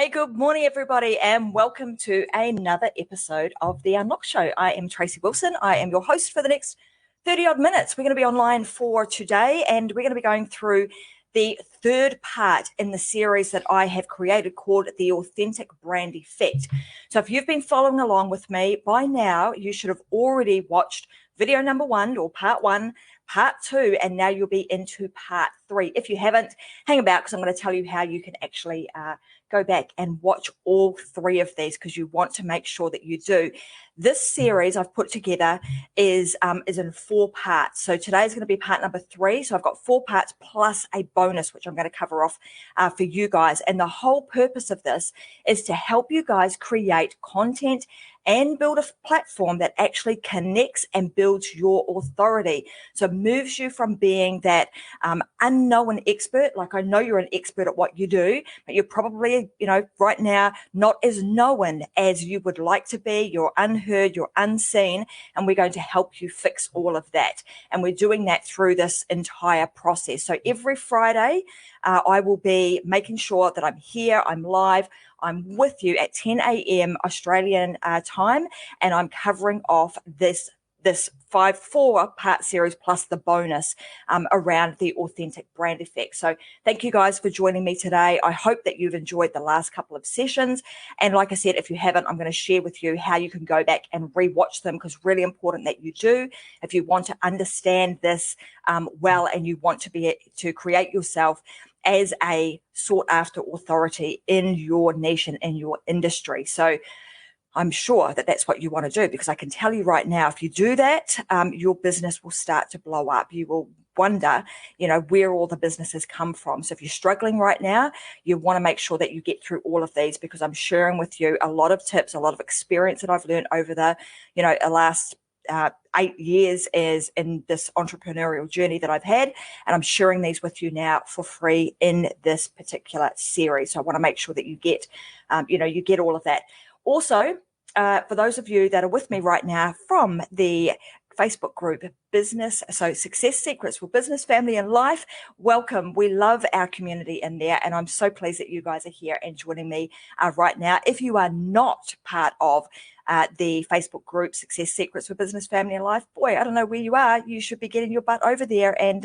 Hey, good morning, everybody, and welcome to another episode of The Unlock Show. I am Tracy Wilson. I am your host for the next 30-odd minutes. We're going to be online for today, and we're going to be going through the third part in the series that I have created called The Authentic Brand Effect. So if you've been following along with me, by now you should have already watched video number 1 or part 1, part 2, and now you'll be into part 3. If you haven't, hang about because I'm going to tell you how you can actually go back and watch all 3 of these because you want to make sure that you do. This series I've put together is in 4 parts. So today's going to be part number 3. So I've got 4 parts plus a bonus, which I'm going to cover off for you guys. And the whole purpose of this is to help you guys create content and build a platform that actually connects and builds your authority. So moves you from being that unknown expert, like I know you're an expert at what you do, but you're probably, right now not as known as you would like to be. You're unheard, you're unseen, and we're going to help you fix all of that. And we're doing that through this entire process. So every Friday, I will be making sure that I'm here, I'm live, I'm with you at 10 a.m. Australian time, and I'm covering off this 4-part series plus the bonus around the authentic brand effect. So thank you guys for joining me today. I hope that you've enjoyed the last couple of sessions. And like I said, if you haven't, I'm going to share with you how you can go back and rewatch them because really important that you do. If you want to understand this well and you want to create yourself as a sought after authority in your niche and in your industry. So I'm sure that that's what you want to do because I can tell you right now, if you do that, your business will start to blow up. You will wonder, where all the businesses come from. So if you're struggling right now, you want to make sure that you get through all of these because I'm sharing with you a lot of tips, a lot of experience that I've learned over the last 8 years as in this entrepreneurial journey that I've had, and I'm sharing these with you now for free in this particular series. So I want to make sure that you get, you get all of that. Also, for those of you that are with me right now from the Facebook group Success Secrets for Business, Family and Life, welcome. We love our community in there, and I'm so pleased that you guys are here and joining me right now. If you are not part of the Facebook group Success Secrets for Business, Family and Life, boy, I don't know where you are. You should be getting your butt over there and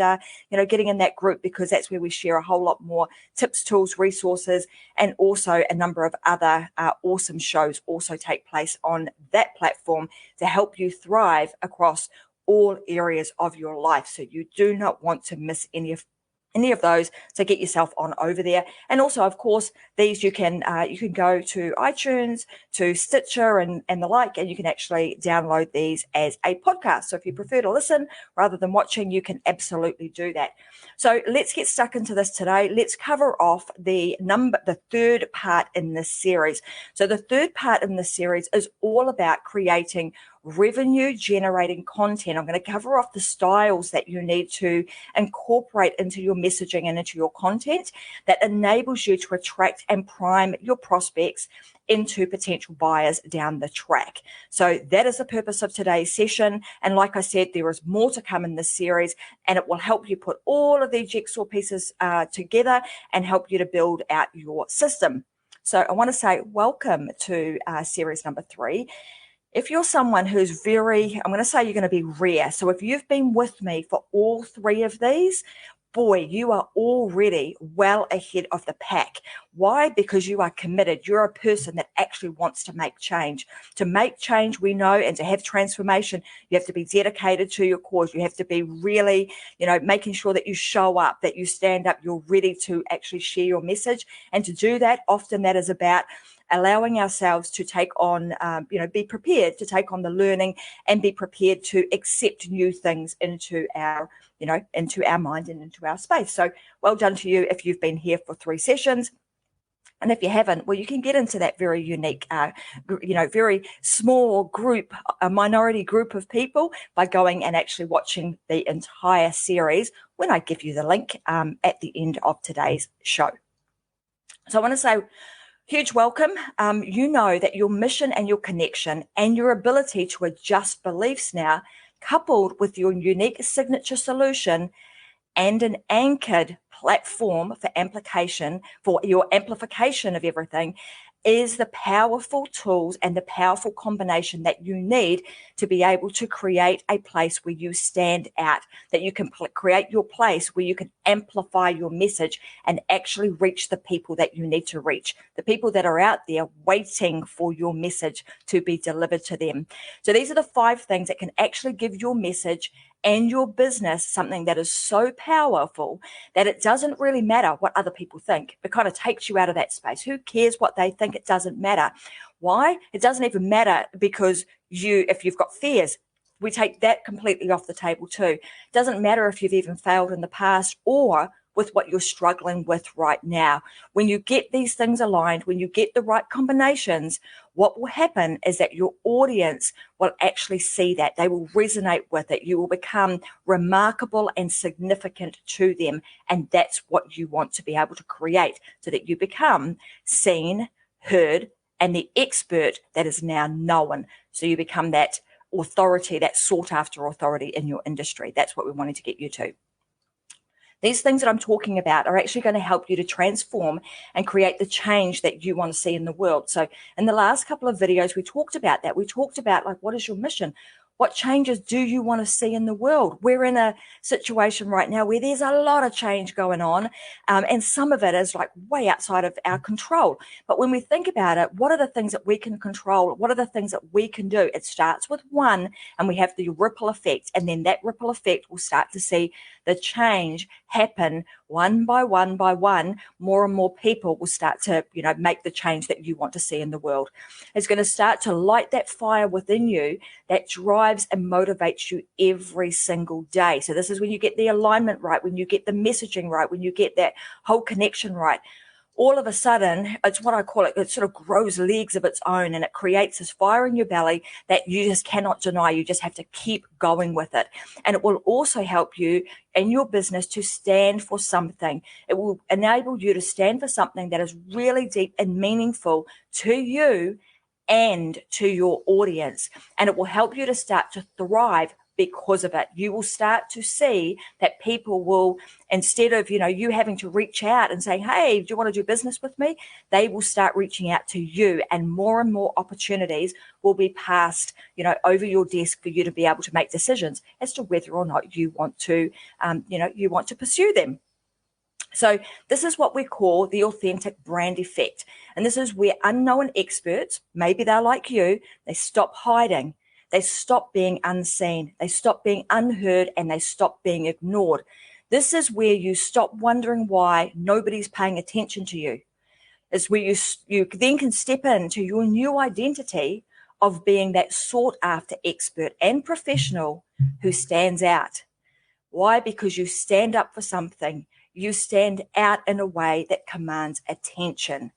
getting in that group because that's where we share a whole lot more tips, tools, resources, and also a number of other awesome shows also take place on that platform to help you thrive across all areas of your life. So you do not want to miss any of those, so get yourself on over there. And also, of course, these you can go to iTunes, to Stitcher and the like, and you can actually download these as a podcast. So if you prefer to listen rather than watching, you can absolutely do that. So let's get stuck into this today. Let's cover off the third part in this series. So the third part in this series is all about creating revenue generating content. I'm going to cover off the styles that you need to incorporate into your messaging and into your content that enables you to attract and prime your prospects into potential buyers down the track. So that is the purpose of today's session. And like I said, there is more to come in this series, and it will help you put all of these jigsaw pieces together and help you to build out your system. So I want to say welcome to series number 3. If you're someone who's I'm going to say you're going to be rare. So if you've been with me for all 3 of these, boy, you are already well ahead of the pack. Why? Because you are committed. You're a person that actually wants to make change. To make change, we know, and to have transformation, you have to be dedicated to your cause. You have to be really, making sure that you show up, that you stand up, you're ready to actually share your message. And to do that, often that is about allowing ourselves to take on, be prepared to take on the learning and be prepared to accept new things into our mind and into our space. So well done to you if you've been here for 3 sessions. And if you haven't, well, you can get into that very unique, very small group, a minority group of people by going and actually watching the entire series when I give you the link at the end of today's show. So I want to say, huge welcome. You know that your mission and your connection and your ability to adjust beliefs now, coupled with your unique signature solution and an anchored platform for amplification, for your amplification of everything, is the powerful tools and the powerful combination that you need to be able to create a place where you stand out, that you can create your place where you can amplify your message and actually reach the people that you need to reach, the people that are out there waiting for your message to be delivered to them. So these are the 5 things that can actually give your message and your business something that is so powerful that it doesn't really matter what other people think. It kind of takes you out of that space. Who cares what they think? It doesn't matter. Why? It doesn't even matter because if you've got fears, we take that completely off the table too. It doesn't matter if you've even failed in the past or with what you're struggling with right now. When you get these things aligned, when you get the right combinations, what will happen is that your audience will actually see that. They will resonate with it. You will become remarkable and significant to them. And that's what you want to be able to create so that you become seen, heard, and the expert that is now known. So you become that authority, that sought after authority in your industry. That's what we're wanting to get you to. These things that I'm talking about are actually going to help you to transform and create the change that you want to see in the world. So in the last couple of videos, we talked about that. We talked about, like, what is your mission? What changes do you want to see in the world? We're in a situation right now where there's a lot of change going on, and some of it is like way outside of our control. But when we think about it, what are the things that we can control? What are the things that we can do? It starts with one, and we have the ripple effect, and then that ripple effect will start to see the change happen one by one by one. More and more people will start to, make the change that you want to see in the world. It's going to start to light that fire within you that drives and motivates you every single day. So this is when you get the alignment right, when you get the messaging right, when you get that whole connection right. All of a sudden, it's what I call it sort of grows legs of its own, and it creates this fire in your belly that you just cannot deny. You just have to keep going with it. And it will also help you in your business to stand for something. It will enable you to stand for something that is really deep and meaningful to you and to your audience. And it will help you to start to thrive because of it. You will start to see that people will, instead of, you having to reach out and say, hey, do you want to do business with me? They will start reaching out to you, and more opportunities will be passed, over your desk for you to be able to make decisions as to whether or not you want to, you want to pursue them. So this is what we call the authentic brand effect. And this is where unknown experts, maybe they're like you, they stop hiding. They stop being unseen, they stop being unheard, and they stop being ignored. This is where you stop wondering why nobody's paying attention to you. It's where you then can step into your new identity of being that sought after expert and professional who stands out. Why? Because you stand up for something. You stand out in a way that commands attention.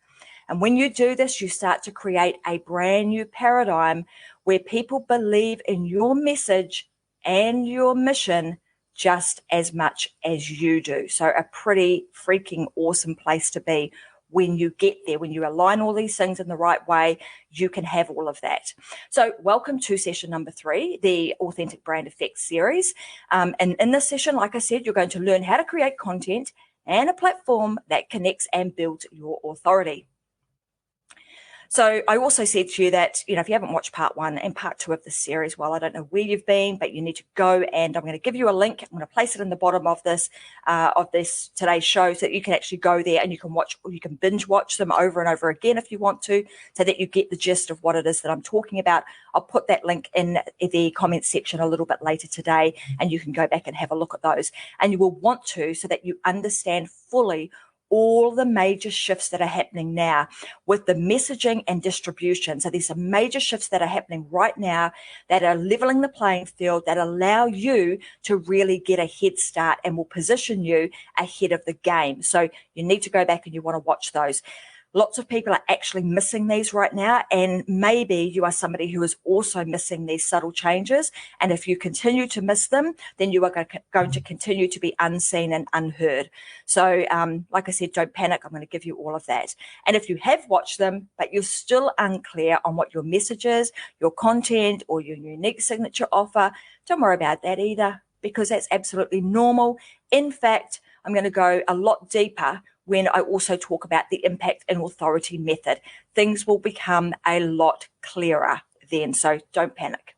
And when you do this, you start to create a brand new paradigm where people believe in your message and your mission just as much as you do. So a pretty freaking awesome place to be when you get there. When you align all these things in the right way, you can have all of that. So welcome to session number 3, the Authentic Brand Effect series. And in this session, like I said, you're going to learn how to create content and a platform that connects and builds your authority. So I also said to you that, if you haven't watched part 1 and part 2 of this series, well, I don't know where you've been, but you need to go, and I'm going to give you a link. I'm going to place it in the bottom of this today's show so that you can actually go there and you can watch, or you can binge watch them over and over again if you want to, so that you get the gist of what it is that I'm talking about. I'll put that link in the comments section a little bit later today, and you can go back and have a look at those. And you will want to, so that you understand fully all the major shifts that are happening now with the messaging and distribution. So there's some major shifts that are happening right now that are leveling the playing field, that allow you to really get a head start and will position you ahead of the game. So you need to go back and you want to watch those. Lots of people are actually missing these right now, and maybe you are somebody who is also missing these subtle changes. And if you continue to miss them, then you are going to continue to be unseen and unheard. So like I said, don't panic. I'm going to give you all of that. And if you have watched them, but you're still unclear on what your message is, your content, or your unique signature offer, don't worry about that either, because that's absolutely normal. In fact, I'm going to go a lot deeper when I also talk about the impact and authority method. Things will become a lot clearer then, so don't panic.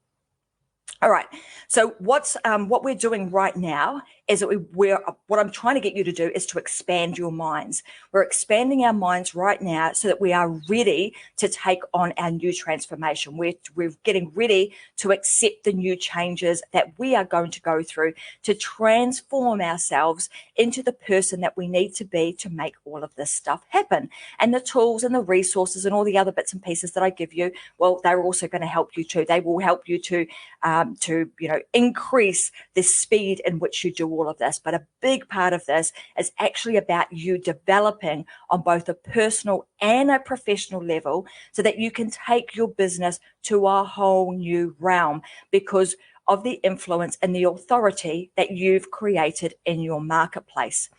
All right. So what we're doing right now is that what I'm trying to get you to do is to expand your minds. We're expanding our minds right now so that we are ready to take on our new transformation. We're getting ready to accept the new changes that we are going to go through to transform ourselves into the person that we need to be to make all of this stuff happen. And the tools and the resources and all the other bits and pieces that I give you, well, they're also going to help you too. They will help you to increase the speed in which you do all of this. But a big part of this is actually about you developing on both a personal and a professional level so that you can take your business to a whole new realm because of the influence and the authority that you've created in your marketplace.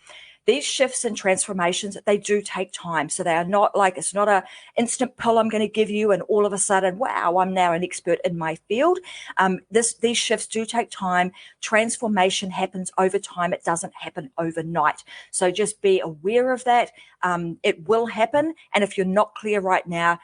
These shifts and transformations, they do take time. So they are not like, it's not a instant pill I'm going to give you and all of a sudden, wow, I'm now an expert in my field. These shifts do take time. Transformation happens over time. It doesn't happen overnight. So just be aware of that. It will happen. And if you're not clear right now,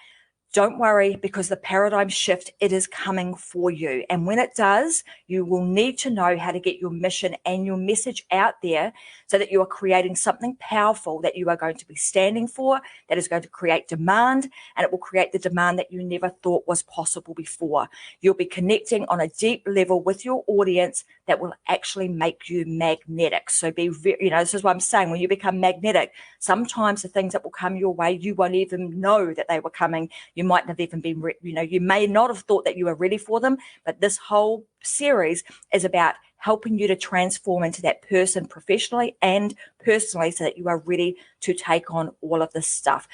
don't worry, because the paradigm shift, it is coming for you. And when it does, you will need to know how to get your mission and your message out there so that you are creating something powerful that you are going to be standing for, that is going to create demand, and it will create the demand that you never thought was possible before. You'll be connecting on a deep level with your audience that will actually make you magnetic. So this is what I'm saying. When you become magnetic, sometimes the things that will come your way, you won't even know that they were coming. You might not have even been, you may not have thought that you were ready for them, but this whole series is about helping you to transform into that person professionally and personally so that you are ready to take on all of this stuff.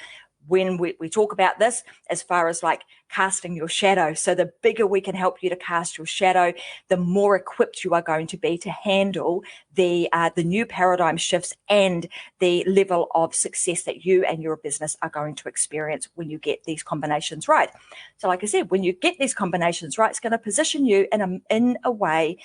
When we talk about this as far as like casting your shadow, so the bigger we can help you to cast your shadow, the more equipped you are going to be to handle the new paradigm shifts and the level of success that you and your business are going to experience when you get these combinations right. So like I said, when you get these combinations right, it's going to position you in a way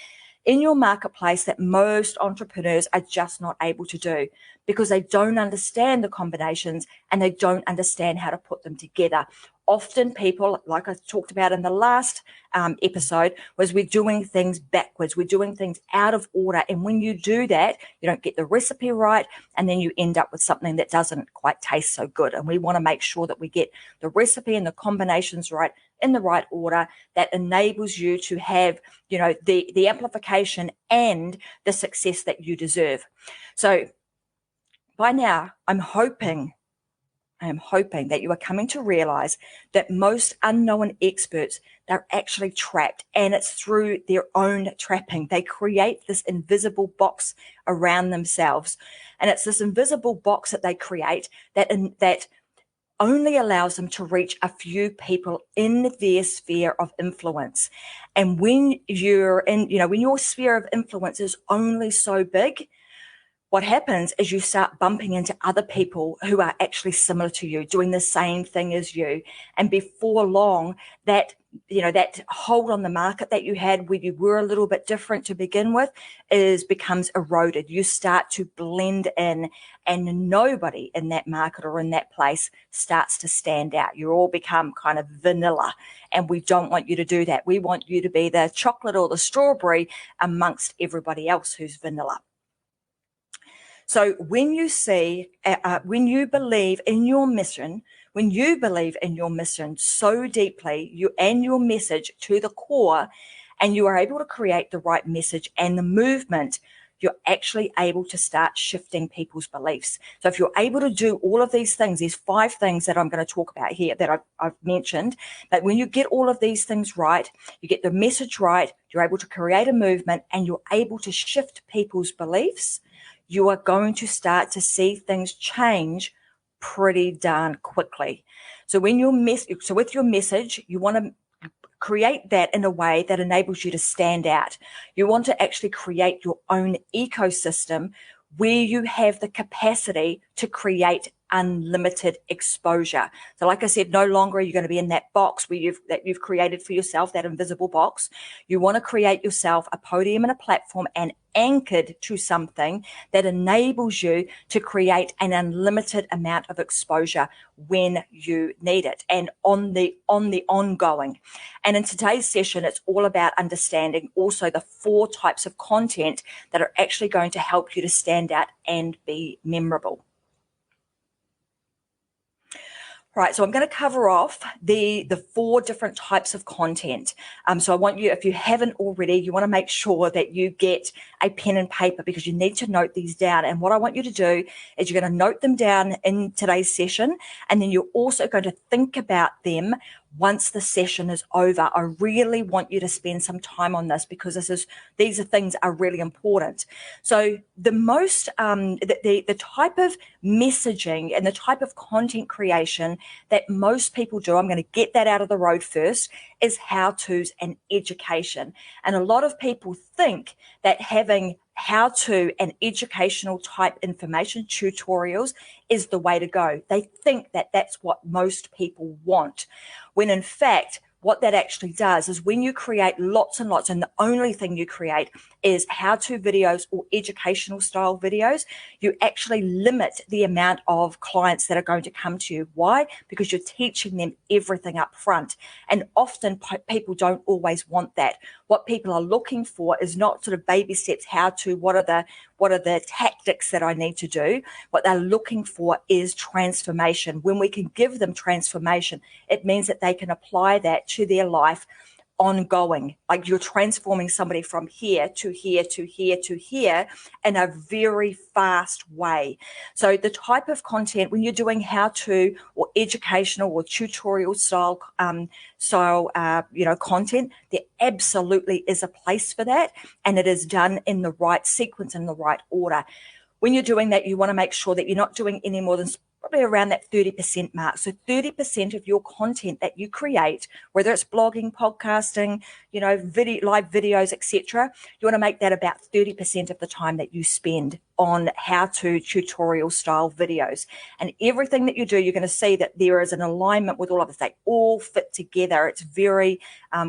in your marketplace that most entrepreneurs are just not able to do because they don't understand the combinations and they don't understand how to put them together. Often people, like I talked about in the last episode, was we're doing things backwards. We're doing things out of order. And when you do that, you don't get the recipe right. And then you end up with something that doesn't quite taste so good. And we want to make sure that we get the recipe and the combinations right in the right order that enables you to have, the amplification and the success that you deserve. So by now, I'm hoping that you are coming to realize that most unknown experts, they're actually trapped, and it's through their own trapping. They create this invisible box around themselves. And it's this invisible box that they create that only allows them to reach a few people in their sphere of influence. And when you're when your sphere of influence is only so big, what happens is you start bumping into other people who are actually similar to you, doing the same thing as you. And before long, that hold on the market that you had where you were a little bit different to begin with becomes eroded. You start to blend in and nobody in that market or in that place starts to stand out. You all become kind of vanilla, and we don't want you to do that. We want you to be the chocolate or the strawberry amongst everybody else who's vanilla. So when you when you believe in your mission, so deeply, your message to the core, and you are able to create the right message and the movement, you're actually able to start shifting people's beliefs. So if you're able to do all of these things, these 5 things that I'm going to talk about here that I've mentioned, that when you get all of these things right, you get the message right, you're able to create a movement, and you're able to shift people's beliefs, you are going to start to see things change pretty darn quickly. So with your message, you want to create that in a way that enables you to stand out. You want to actually create your own ecosystem where you have the capacity to create unlimited exposure. So like I said, no longer are you going to be in that box where you've created for yourself, that invisible box. You want to create yourself a podium and a platform and anchored to something that enables you to create an unlimited amount of exposure when you need it and on the ongoing. And in today's session, it's all about understanding also the 4 types of content that are actually going to help you to stand out and be memorable. Right, so I'm going to cover off the 4 different types of content. So I want you, if you haven't already, you want to make sure that you get a pen and paper because you need to note these down. And what I want you to do is you're going to note them down in today's session, and then you're also going to think about them once the session is over. I really want you to spend some time on this because these things are really important. So the most, the type of messaging and the type of content creation that most people do, I'm going to get that out of the road first, is how-tos and education. And a lot of people think that having how-to and educational type information, tutorials, is the way to go. They think that that's what most people want, when in fact, what that actually does is when you create lots and lots, and the only thing you create is how-to videos or educational style videos, you actually limit the amount of clients that are going to come to you. Why? Because you're teaching them everything up front. And often people don't always want that. What people are looking for is not sort of baby steps, how-to, what are the tactics that I need to do. What they're looking for is transformation. When we can give them transformation, it means that they can apply that to their life ongoing. Like you're transforming somebody from here to here to here to here in a very fast way. So the type of content, when you're doing how-to or educational or tutorial style content, there absolutely is a place for that, and it is done in the right sequence, in the right order. When you're doing that, you want to make sure that you're not doing any more than probably around that 30% mark. So 30% of your content that you create, whether it's blogging, podcasting, live videos, etc., you want to make that about 30% of the time that you spend on how-to tutorial style videos. And everything that you do, you're going to see that there is an alignment with all of this. They all fit together. It's very,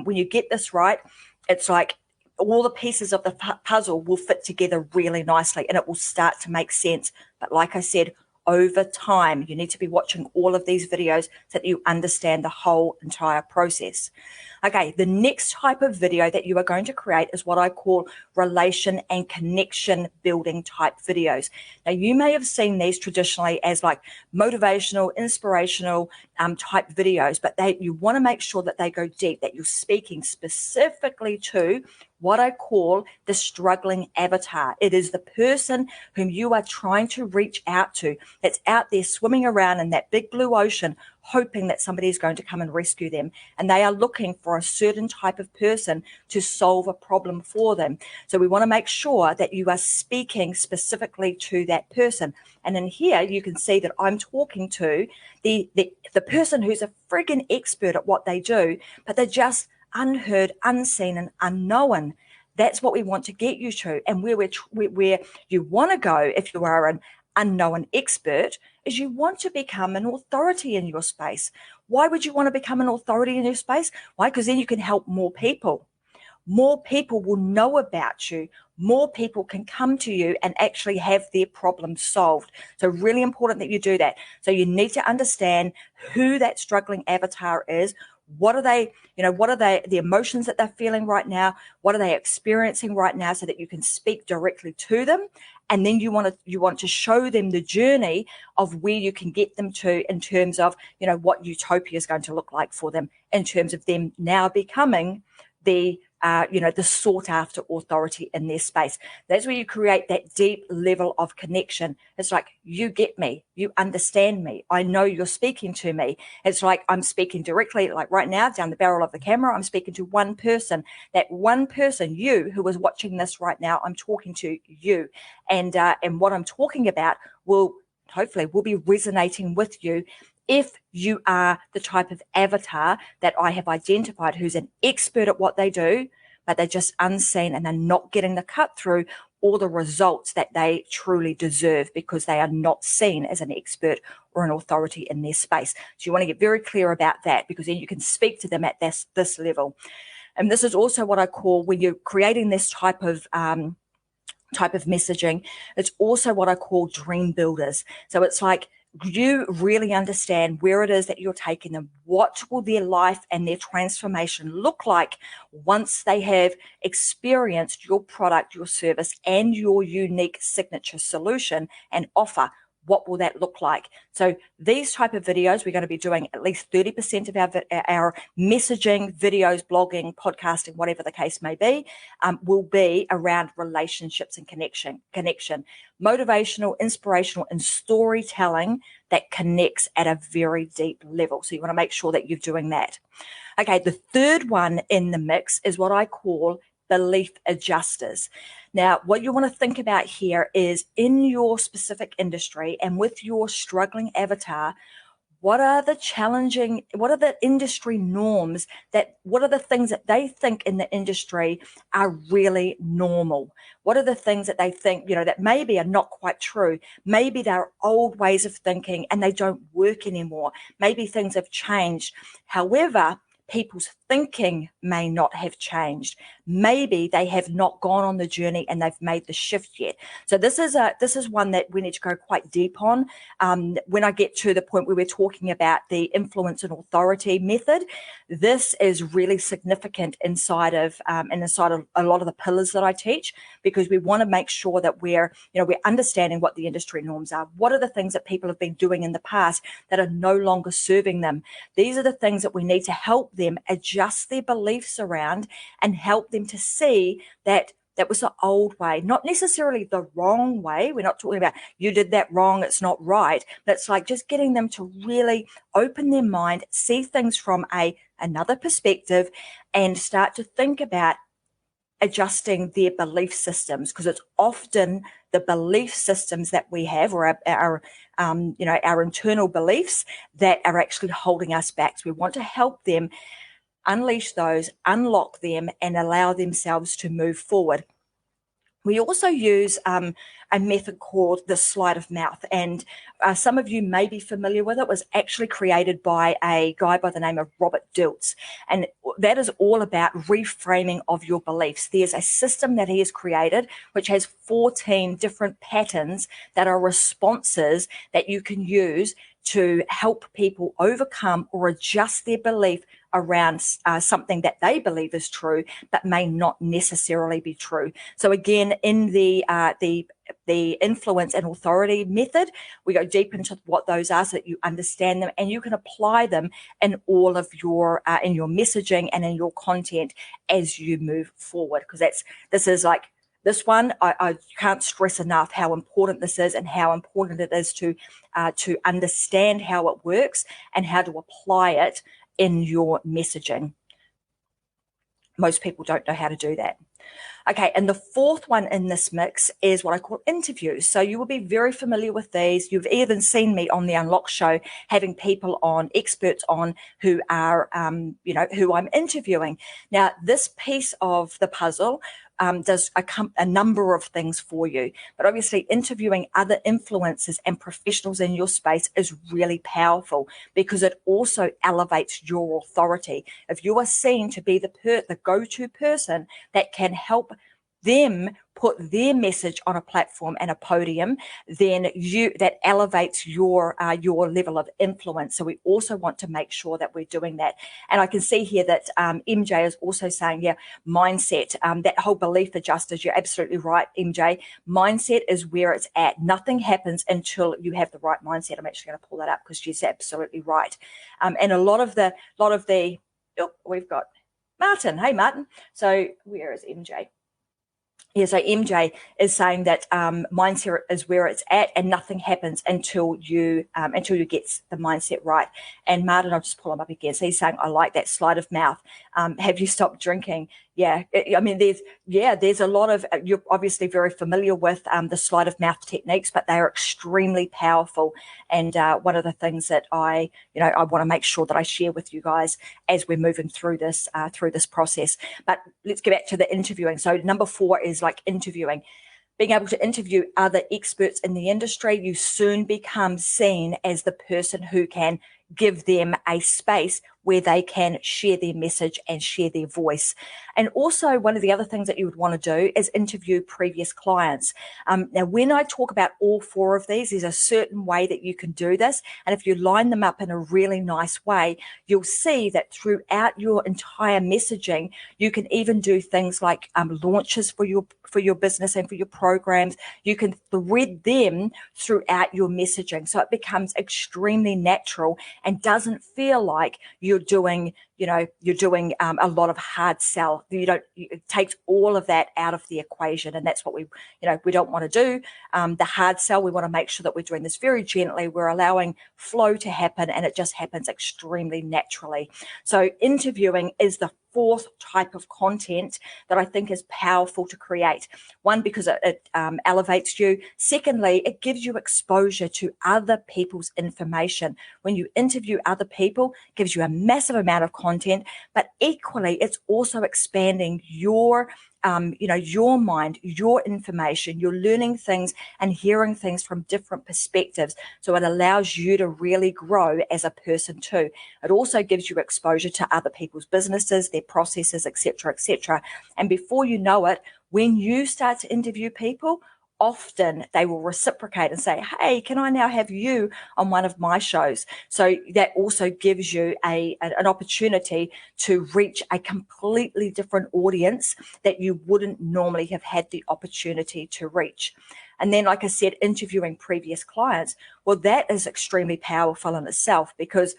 when you get this right, it's like all the pieces of the puzzle will fit together really nicely and it will start to make sense. But like I said, over time, you need to be watching all of these videos so that you understand the whole entire process. Okay, the next type of video that you are going to create is what I call relation and connection building type videos. Now, you may have seen these traditionally as like motivational, inspirational type videos, but you want to make sure that they go deep, that you're speaking specifically to what I call the struggling avatar. It is the person whom you are trying to reach out to, that's out there swimming around in that big blue ocean, hoping that somebody is going to come and rescue them. And they are looking for a certain type of person to solve a problem for them. So we want to make sure that you are speaking specifically to that person. And in here, you can see that I'm talking to the person who's a friggin' expert at what they do, but they're just unheard, unseen, and unknown. That's what we want to get you to. And where you want to go, if you are an unknown expert, is you want to become an authority in your space. Why would you want to become an authority in your space? Why? Because then you can help more people. More people will know about you. More people can come to you and actually have their problems solved. So really important that you do that. So you need to understand who that struggling avatar is. What are they, the emotions that they're feeling right now? What are they experiencing right now so that you can speak directly to them? And then you want to show them the journey of where you can get them to in terms of, what utopia is going to look like for them in terms of them now becoming the sought after authority in their space. That's where you create that deep level of connection. It's like, you get me, you understand me, I know you're speaking to me. It's like I'm speaking directly, like right now, down the barrel of the camera, I'm speaking to one person. That one person, you who is watching this right now, I'm talking to you. And what I'm talking about will be resonating with you if you are the type of avatar that I have identified who's an expert at what they do, but they're just unseen and they're not getting the cut through, or the results that they truly deserve because they are not seen as an expert or an authority in their space. So you want to get very clear about that, because then you can speak to them at this level. And this is also what I call, when you're creating this type of messaging, it's also what I call dream builders. So it's like, you really understand where it is that you're taking them. What will their life and their transformation look like once they have experienced your product, your service, and your unique signature solution and offer? What will that look like? So these type of videos, we're going to be doing at least 30% of our messaging, videos, blogging, podcasting, whatever the case may be, will be around relationships and connection, motivational, inspirational, and storytelling that connects at a very deep level. So you want to make sure that you're doing that. Okay, the third one in the mix is what I call belief adjusters. Now, what you want to think about here is, in your specific industry and with your struggling avatar, what are the industry norms, what are the things that they think in the industry are really normal? What are the things that they think, that maybe are not quite true? Maybe they're old ways of thinking and they don't work anymore. Maybe things have changed. However, people's thinking may not have changed. Maybe they have not gone on the journey and they've made the shift yet. So this is one that we need to go quite deep on. When I get to the point where we're talking about the influence and authority method, this is really significant inside of a lot of the pillars that I teach, because we want to make sure that we're understanding what the industry norms are. What are the things that people have been doing in the past that are no longer serving them? These are the things that we need to help them adjust their beliefs around and help them to see that that was the old way, not necessarily the wrong way. We're not talking about you did that wrong, it's not right. But it's like just getting them to really open their mind, see things from another perspective, and start to think about adjusting their belief systems, because it's often the belief systems that we have, or our internal beliefs, that are actually holding us back. So we want to help them unleash those, unlock them, and allow themselves to move forward. We also use a method called the sleight of mouth, and some of you may be familiar with it. It was actually created by a guy by the name of Robert Dilts, and that is all about reframing of your beliefs. There's a system that he has created which has 14 different patterns that are responses that you can use to help people overcome or adjust their belief around something that they believe is true, but may not necessarily be true. So again, in the influence and authority method, we go deep into what those are so that you understand them and you can apply them in all of your in your messaging and in your content as you move forward. Because this one, I can't stress enough how important this is and how important it is to understand how it works and how to apply it in your messaging. Most people don't know how to do that. Okay, and the fourth one in this mix is what I call interviews. So you will be very familiar with these. You've even seen me on the Unlock show having people on, experts on, who are, who I'm interviewing. Now, this piece of the puzzle does a number of things for you. But obviously, interviewing other influencers and professionals in your space is really powerful, because it also elevates your authority. If you are seen to be the go-to person that can help them put their message on a platform and a podium, then that elevates your level of influence. So we also want to make sure that we're doing that. And I can see here that MJ is also saying, mindset, that whole belief adjusters. You're absolutely right, MJ. Mindset is where it's at. Nothing happens until you have the right mindset. I'm actually going to pull that up because she's absolutely right. And a lot of the we've got Martin. Hey, Martin. So where is MJ? Yeah, so MJ is saying that mindset is where it's at, and nothing happens until you get the mindset right. And Martin, I'll just pull him up again. So he's saying, I like that sleight of mouth. Have you stopped drinking? Yeah, there's a lot of, you're obviously very familiar with the sleight of mouth techniques, but they are extremely powerful. And one of the things that I want to make sure that I share with you guys as we're moving through this process. But let's get back to the interviewing. So number 4 is like interviewing. being able to interview other experts in the industry, you soon become seen as the person who can give them a space where they can share their message and share their voice. And also, one of the other things that you would want to do is interview previous clients. Now, when I talk about all four of these, there's a certain way that you can do this. And if you line them up in a really nice way, you'll see that throughout your entire messaging, you can even do things like launches for your business and for your programs. You can thread them throughout your messaging, so it becomes extremely natural and doesn't feel like you're doing a lot of hard sell. It takes all of that out of the equation, and that's what we don't want to do. The hard sell, we want to make sure that we're doing this very gently. We're allowing flow to happen, and it just happens extremely naturally. So interviewing is the fourth type of content that I think is powerful to create. One, because it elevates you. Secondly, it gives you exposure to other people's information. When you interview other people, it gives you a massive amount of content, but equally, it's also expanding your mind, your information. You're learning things and hearing things from different perspectives. So it allows you to really grow as a person too. It also gives you exposure to other people's businesses, their processes, etc., etc. And before you know it, when you start to interview people, often they will reciprocate and say, hey, can I now have you on one of my shows? So that also gives you an opportunity to reach a completely different audience that you wouldn't normally have had the opportunity to reach. And then, like I said, interviewing previous clients, well, that is extremely powerful in itself, because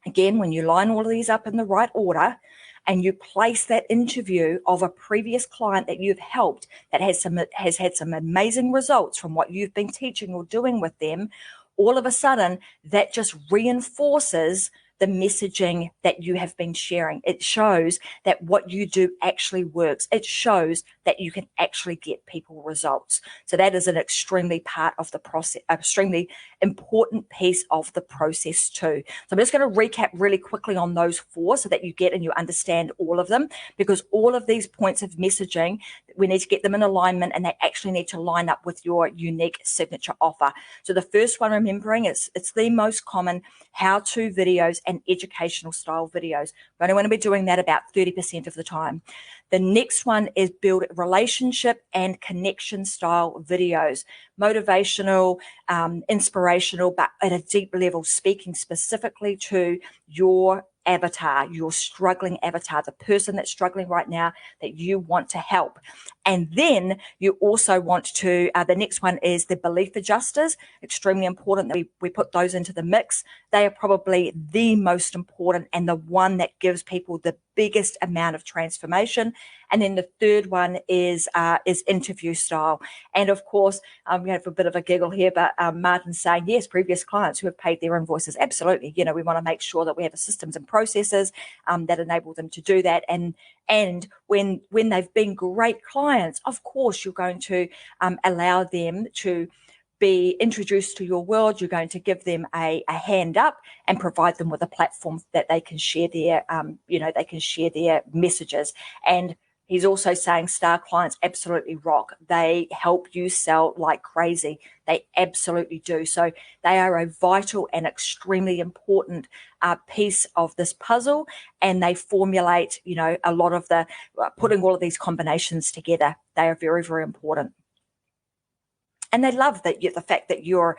again, when you line all of these up in the right order, and you place that interview of a previous client that you've helped that has had some amazing results from what you've been teaching or doing with them, all of a sudden that just reinforces the messaging that you have been sharing. It shows that what you do actually works. It shows that you can actually get people results. So that is an extremely part of the process, extremely important piece of the process too. So I'm just going to recap really quickly on those four so that you get and you understand all of them, because all of these points of messaging, we need to get them in alignment, and they actually need to line up with your unique signature offer. So the first one, remembering, it's the most common how-to videos and educational style videos. We only want to be doing that about 30% of the time. The next one is build relationship and connection style videos, motivational, inspirational, but at a deep level, speaking specifically to your avatar, your struggling avatar, the person that's struggling right now that you want to help. And then you also want to, the next one is the belief adjusters. Extremely important that we put those into the mix. They are probably the most important and the one that gives people the biggest amount of transformation. And then the third one is interview style. And of course, we have a bit of a giggle here, but Martin's saying, yes, previous clients who have paid their invoices. Absolutely. We want to make sure that we have systems and processes that enable them to do that. And when they've been great clients, of course, you're going to allow them to be introduced to your world. You're going to give them a hand up and provide them with a platform that they can share their, they can share their messages. And he's also saying star clients absolutely rock. They help you sell like crazy. They absolutely do. So they are a vital and extremely important piece of this puzzle. And they formulate, a lot of the putting all of these combinations together. They are very, very important. And they love that the fact that you're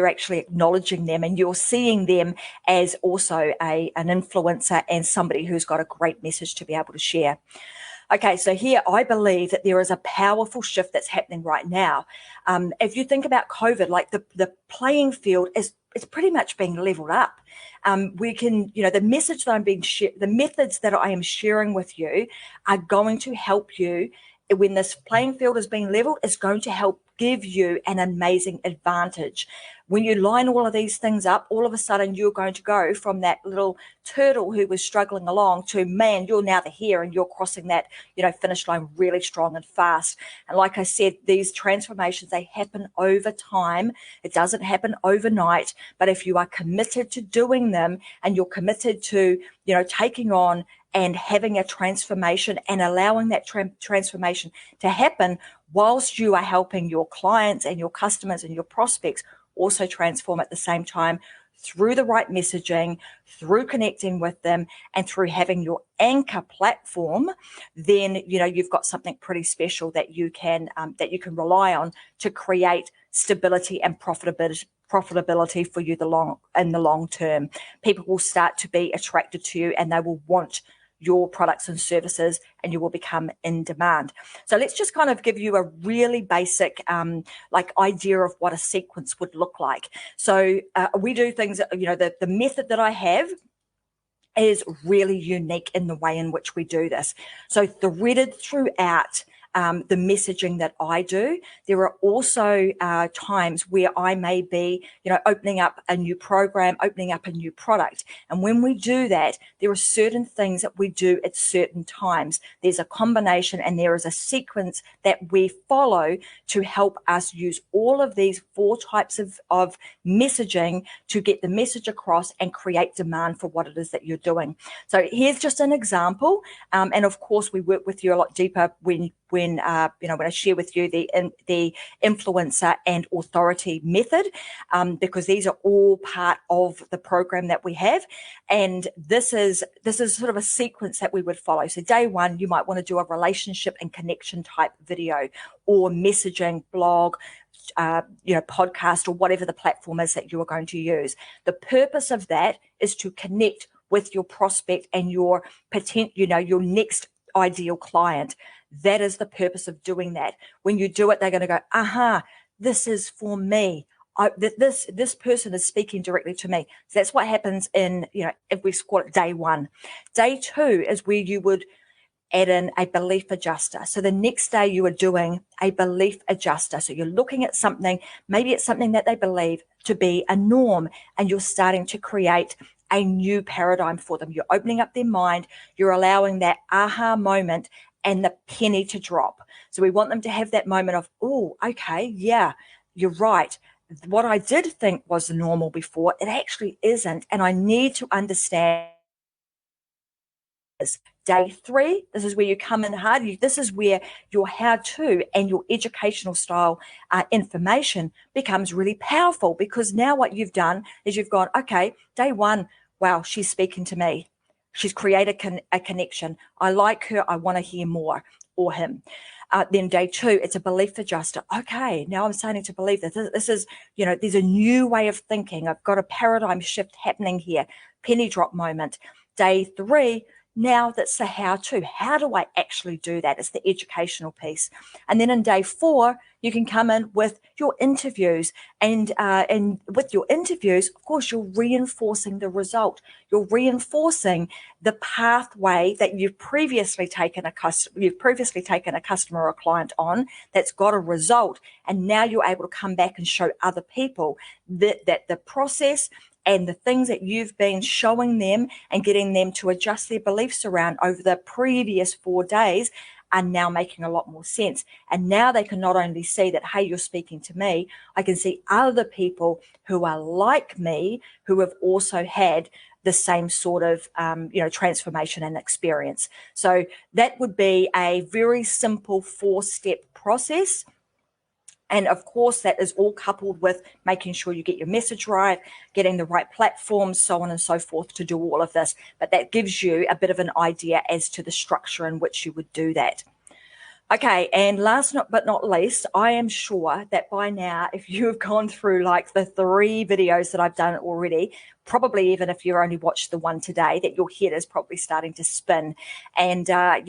actually acknowledging them and you're seeing them as also an influencer and somebody who's got a great message to be able to share. Okay, so here I believe that there is a powerful shift that's happening right now. If you think about COVID, like the playing field it's pretty much being leveled up. We can, the message that the methods that I am sharing with you are going to help you. When this playing field is being leveled, it's going to help give you an amazing advantage. When you line all of these things up, all of a sudden you're going to go from that little turtle who was struggling along to, man, you're now the hare and you're crossing that, finish line really strong and fast. And like I said, these transformations, they happen over time. It doesn't happen overnight, but if you are committed to doing them and you're committed to, taking on and having a transformation and allowing that transformation to happen whilst you are helping your clients and your customers and your prospects also transform at the same time through the right messaging, through connecting with them, and through having your anchor platform, then you've got something pretty special that you can rely on to create stability and profitability for you in the long term. People will start to be attracted to you and they will want your products and services, and you will become in demand. So let's just kind of give you a really basic idea of what a sequence would look like. So we do things, the method that I have is really unique in the way in which we do this. So threaded throughout the messaging that I do, there are also times where I may be, opening up a new program, opening up a new product. And when we do that, there are certain things that we do at certain times. There's a combination and there is a sequence that we follow to help us use all of these 4 types of messaging to get the message across and create demand for what it is that you're doing. So here's just an example. And of course, we work with you a lot deeper when I share with you the influencer and authority method, because these are all part of the program that we have. And this is sort of a sequence that we would follow. So day 1, you might want to do a relationship and connection type video or messaging blog, podcast, or whatever the platform is that you are going to use. The purpose of that is to connect with your prospect and your your next ideal client. That is the purpose of doing that. When you do it, they're going to go, aha, this is for me. This person is speaking directly to me. So that's what happens in, if we call it day 1. Day 2 is where you would add in a belief adjuster. So the next day you are doing a belief adjuster. So you're looking at something, maybe it's something that they believe to be a norm, and you're starting to create a new paradigm for them. You're opening up their mind. You're allowing that aha moment and the penny to drop. So we want them to have that moment of, oh, okay, yeah, you're right. What I did think was normal before, it actually isn't. And I need to understand this. Day 3, this is where you come in hard. This is where your how-to and your educational style information becomes really powerful, because now what you've done is you've gone, okay, day 1, wow, she's speaking to me. She's created a connection. I like her. I want to hear more, or him. Then day 2, it's a belief adjuster. Okay, now I'm starting to believe that this is, there's a new way of thinking. I've got a paradigm shift happening here. Penny drop moment. Day 3, now that's the how-to. How do I actually do that? It's the educational piece. And then in day 4, you can come in with your interviews. And with your interviews, of course, you're reinforcing the result. You're reinforcing the pathway that you've previously taken a customer or a client on that's got a result. And now you're able to come back and show other people that the process and the things that you've been showing them and getting them to adjust their beliefs around over the previous 4 days are now making a lot more sense. And now they can not only see that, hey, you're speaking to me, I can see other people who are like me, who have also had the same sort of, transformation and experience. So that would be a very simple 4-step process. And of course, that is all coupled with making sure you get your message right, getting the right platforms, so on and so forth to do all of this. But that gives you a bit of an idea as to the structure in which you would do that. Okay, and last but not least, I am sure that by now, if you have gone through like the 3 videos that I've done already, probably even if you only watched the one today, that your head is probably starting to spin. And, I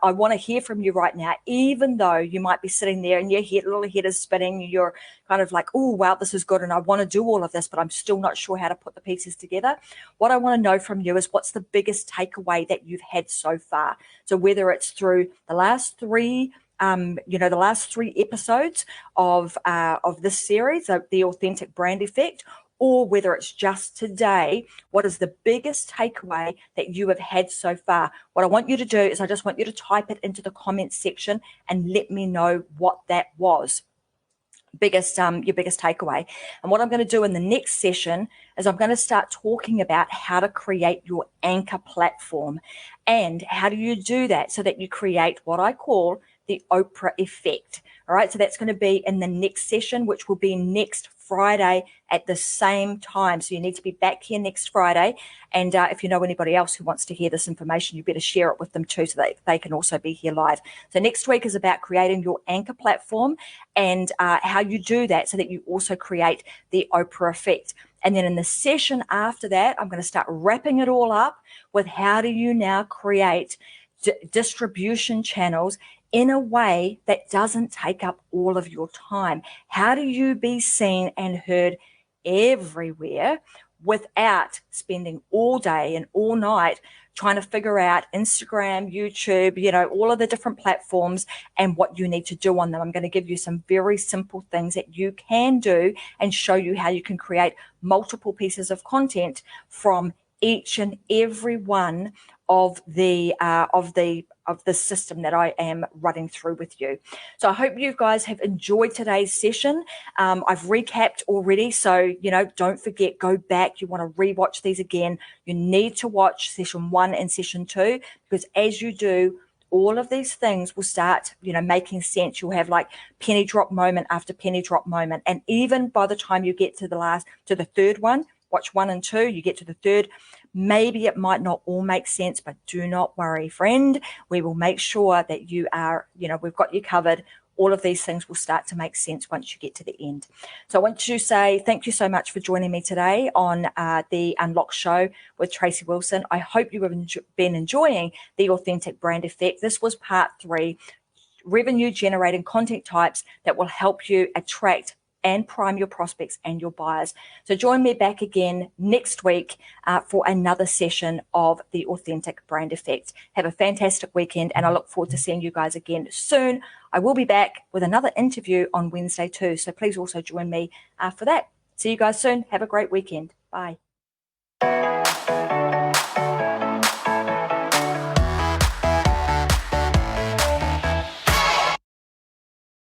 want to hear from you right now, even though you might be sitting there and your little head is spinning, you're kind of like, oh, wow, this is good, and I want to do all of this, but I'm still not sure how to put the pieces together. What I want to know from you is, what's the biggest takeaway that you've had so far? So whether it's through the last 3 the last 3 episodes of this series, the Authentic Brand Effect, or whether it's just today, what is the biggest takeaway that you have had so far? What I want you to do is I just want you to type it into the comments section and let me know what that was. Your biggest takeaway. And what I'm going to do in the next session is I'm going to start talking about how to create your anchor platform. And how do you do that so that you create what I call the Oprah effect. All right, so that's going to be in the next session, which will be next Friday at the same time. So you need to be back here next Friday. And if you know anybody else who wants to hear this information, you better share it with them too, so that they can also be here live. So next week is about creating your anchor platform and how you do that so that you also create the Oprah effect. And then in the session after that, I'm going to start wrapping it all up with how do you now create distribution channels in a way that doesn't take up all of your time. How do you be seen and heard everywhere without spending all day and all night trying to figure out Instagram, YouTube, all of the different platforms and what you need to do on them? I'm going to give you some very simple things that you can do and show you how you can create multiple pieces of content from each and every one of the system that I am running through with you. So I hope you guys have enjoyed today's session. I've recapped already, so don't forget, go back. You want to rewatch these again. You need to watch session 1 and session 2, because as you do, all of these things will start, making sense. You'll have like penny drop moment after penny drop moment, and even by the time you get to the third one, watch 1 and 2, you get to the third, maybe it might not all make sense, but do not worry, friend. We will make sure that you are, we've got you covered. All of these things will start to make sense once you get to the end. So I want to say thank you so much for joining me today on the Unlock Show with Tracy Wilson. I hope you have been enjoying the Authentic Brand Effect. This was part 3, revenue generating content types that will help you attract and prime your prospects and your buyers. So join me back again next week for another session of the Authentic Brand Effect. Have a fantastic weekend, and I look forward to seeing you guys again soon. I will be back with another interview on Wednesday too, so please also join me for that. See you guys soon. Have a great weekend. Bye.